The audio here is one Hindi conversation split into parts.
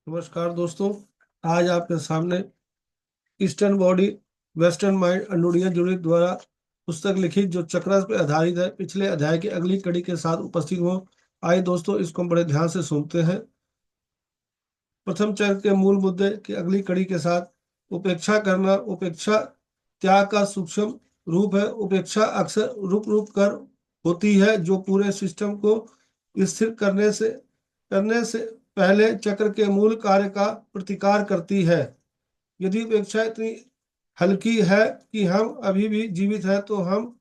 नमस्कार दोस्तों। आज आपके सामने ईस्टर्न बॉडी वेस्टर्न माइंड अंडोडिया जुड़ित द्वारा पुस्तक लिखित जो चक्रस पर आधारित है पिछले अध्याय की अगली कड़ी के साथ उपस्थित हो। आइए दोस्तों, इसको हम बड़े ध्यान से सुनते हैं। प्रथम चक्र के मूल मुद्दे की अगली कड़ी के साथ उपेक्षा करना। उपेक्षा त्याग का सूक्ष्म रूप है। उपेक्षा अक्सर रुक रुक कर होती है, जो पूरे सिस्टम को स्थिर करने से पहले चक्र के मूल कार्य का प्रतिकार करती है। यदि उपेक्षा इतनी हल्की है कि हम अभी भी जीवित हैं, तो हम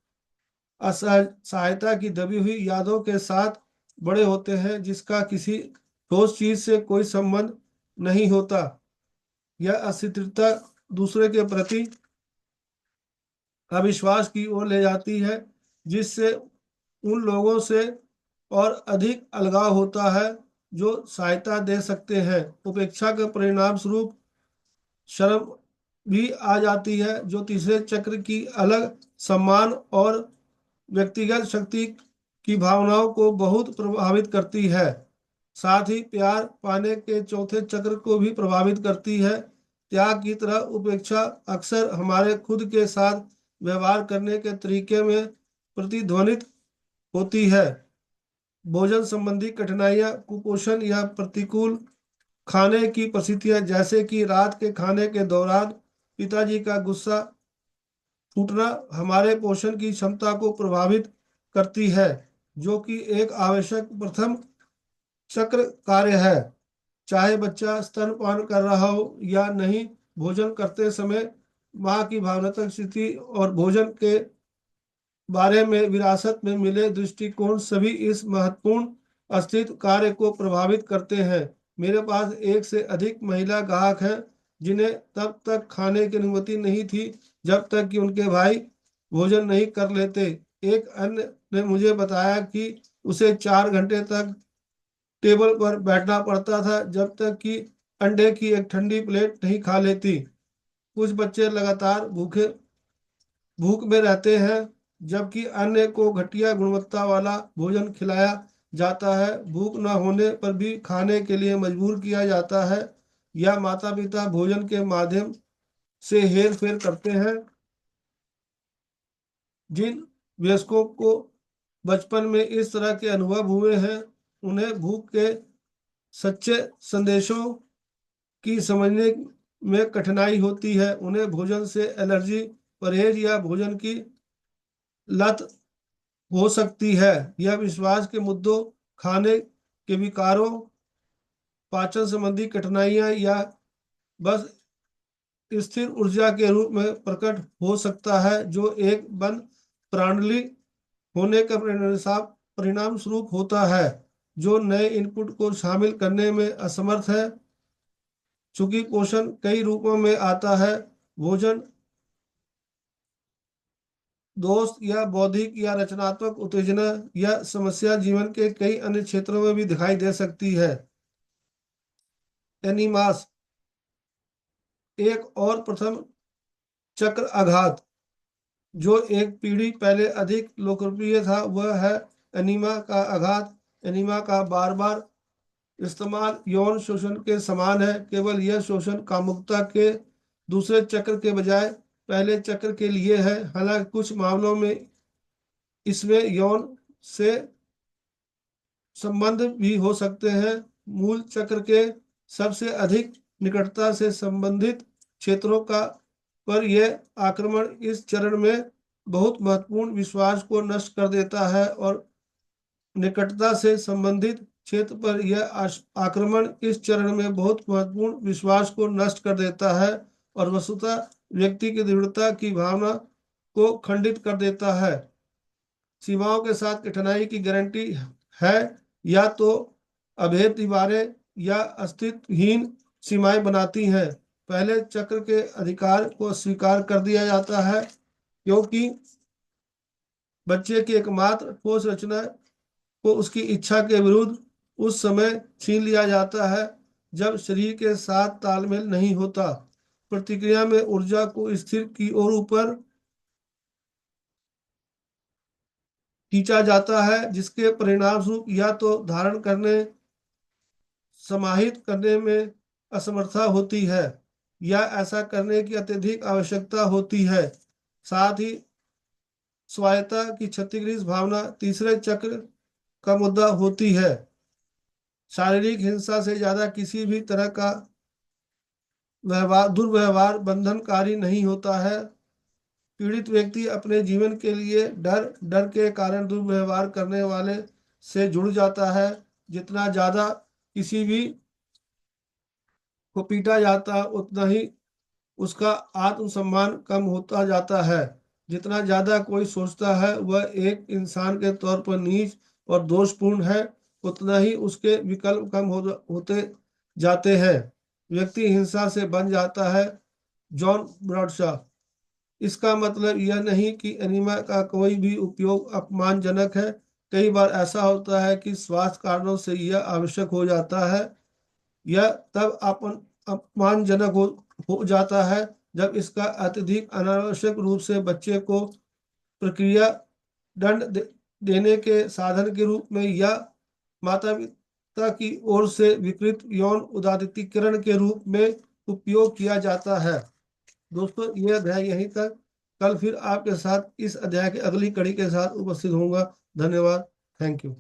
असहायता की दबी हुई यादों के साथ बड़े होते हैं, जिसका किसी ठोस चीज से कोई संबंध नहीं होता। यह अस्थिरता दूसरे के प्रति अविश्वास की ओर ले जाती है, जिससे उन लोगों से और अधिक अलगाव होता है जो सहायता दे सकते हैं। उपेक्षा के परिणाम स्वरूप शर्म भी आ जाती है, जो तीसरे चक्र की अलग सम्मान और व्यक्तिगत शक्ति की भावनाओं को बहुत प्रभावित करती है। साथ ही प्यार पाने के चौथे चक्र को भी प्रभावित करती है। त्याग की तरह उपेक्षा अक्सर हमारे खुद के साथ व्यवहार करने के तरीके में प्रतिध्वनित होती है। भोजन संबंधी कठिनाइयां, कुपोषण या प्रतिकूल खाने की परिस्थितियां, जैसे कि रात के खाने के दौरान पिताजी का गुस्सा फूटना, हमारे पोषण की क्षमता को प्रभावित करती है, जो कि एक आवश्यक प्रथम चक्र कार्य है। चाहे बच्चा स्तनपान कर रहा हो या नहीं, भोजन करते समय माँ की भावनात्मक स्थिति और भोजन के बारे में विरासत में मिले दृष्टिकोण सभी इस महत्वपूर्ण अस्तित्व कार्य को प्रभावित करते हैं। मेरे पास एक से अधिक महिला ग्राहक हैं, जिन्हें तब तक खाने की अनुमति नहीं थी जब तक कि उनके भाई भोजन नहीं कर लेते। एक अन्य ने मुझे बताया कि उसे 4 घंटे तक टेबल पर बैठना पड़ता था जब तक कि अंडे की एक ठंडी प्लेट नहीं खा लेती। कुछ बच्चे लगातार भूख में रहते हैं, जबकि अन्य को घटिया गुणवत्ता वाला भोजन खिलाया जाता है। भूख न होने पर भी खाने के लिए मजबूर किया जाता है, या माता पिता भोजन के माध्यम से हेर फेर करते हैं। जिन वयस्कों को बचपन में इस तरह के अनुभव हुए हैं, उन्हें भूख के सच्चे संदेशों की समझने में कठिनाई होती है। उन्हें भोजन से एलर्जी, परहेज या भोजन की लत हो सकती है। यह विश्वास के मुद्दों, खाने के विकारों, पाचन संबंधी कठिनाइयां या बस स्थिर ऊर्जा के रूप में प्रकट हो सकता है, जो एक बंद प्रणाली होने का परिणाम स्वरूप होता है, जो नए इनपुट को शामिल करने में असमर्थ है। चूंकि पोषण कई रूपों में आता है, भोजन, दोस्त या बौद्धिक या रचनात्मक उत्तेजना या समस्या जीवन के कई अन्य क्षेत्रों में भी दिखाई दे सकती है। एनिमास एक और प्रथम चक्र आघात, जो एक पीढ़ी पहले अधिक लोकप्रिय था, वह है एनीमा का आघात। एनीमा का बार बार इस्तेमाल यौन शोषण के समान है, केवल यह शोषण कामुकता के दूसरे चक्र के बजाय पहले चक्र के लिए है। हालांकि कुछ मामलों में इसमें यौन से संबंध भी हो सकते हैं। मूल चक्र के सबसे अधिक निकटता से संबंधित क्षेत्रों का पर यह आक्रमण इस चरण में बहुत महत्वपूर्ण विश्वास को नष्ट कर देता है, और निकटता से संबंधित क्षेत्र पर यह आक्रमण इस चरण में बहुत महत्वपूर्ण विश्वास को नष्ट कर देता है और वस्तुतः व्यक्ति की दृढ़ता की भावना को खंडित कर देता है। सीमाओं के साथ कठिनाई की गारंटी है, या तो अभेद दीवारें या अस्तित्वहीन सीमाएं बनाती हैं। पहले चक्र के अधिकार को स्वीकार कर दिया जाता है, क्योंकि बच्चे की एकमात्र ठोस रचना को उसकी इच्छा के विरुद्ध उस समय छीन लिया जाता है जब शरीर के साथ तालमेल नहीं होता। प्रतिक्रिया में ऊर्जा को स्थिर की ओर ऊपर खींचा जाता है, जिसके परिणाम स्वरूप या तो धारण करने, समाहित करने में असमर्था होती है या ऐसा करने की अत्यधिक आवश्यकता होती है। साथ ही स्वायत्ता की क्षतिग्रस्त भावना तीसरे चक्र का मुद्दा होती है। शारीरिक हिंसा से ज्यादा किसी भी तरह का व्यवहार दुर्व्यवहार बंधनकारी नहीं होता है। पीड़ित व्यक्ति अपने जीवन के लिए डर डर के कारण दुर्व्यवहार करने वाले से जुड़ जाता है। जितना ज्यादा किसी भी को पीटा जाता उतना ही उसका आत्मसम्मान कम होता जाता है। जितना ज्यादा कोई सोचता है वह एक इंसान के तौर पर नीच और दोषपूर्ण है, उतना ही उसके विकल्प कम होते जाते हैं। व्यक्ति हिंसा से बन जाता है। जॉन ब्रॉडशॉ। इसका मतलब यह नहीं कि एनीमा का कोई भी उपयोग अपमानजनक है। कई बार ऐसा होता है कि स्वास्थ्य कारणों से यह आवश्यक हो जाता है। यह तब अपमानजनक हो जाता है जब इसका अत्यधिक अनावश्यक रूप से बच्चे को प्रक्रिया देने के साधन के रूप में या माता पिता की ओर से विकृत यौन उदारीकरण के रूप में उपयोग किया जाता है। दोस्तों, यह अध्याय यहीं तक। कल फिर आपके साथ इस अध्याय की अगली कड़ी के साथ उपस्थित होऊंगा। धन्यवाद। Thank you.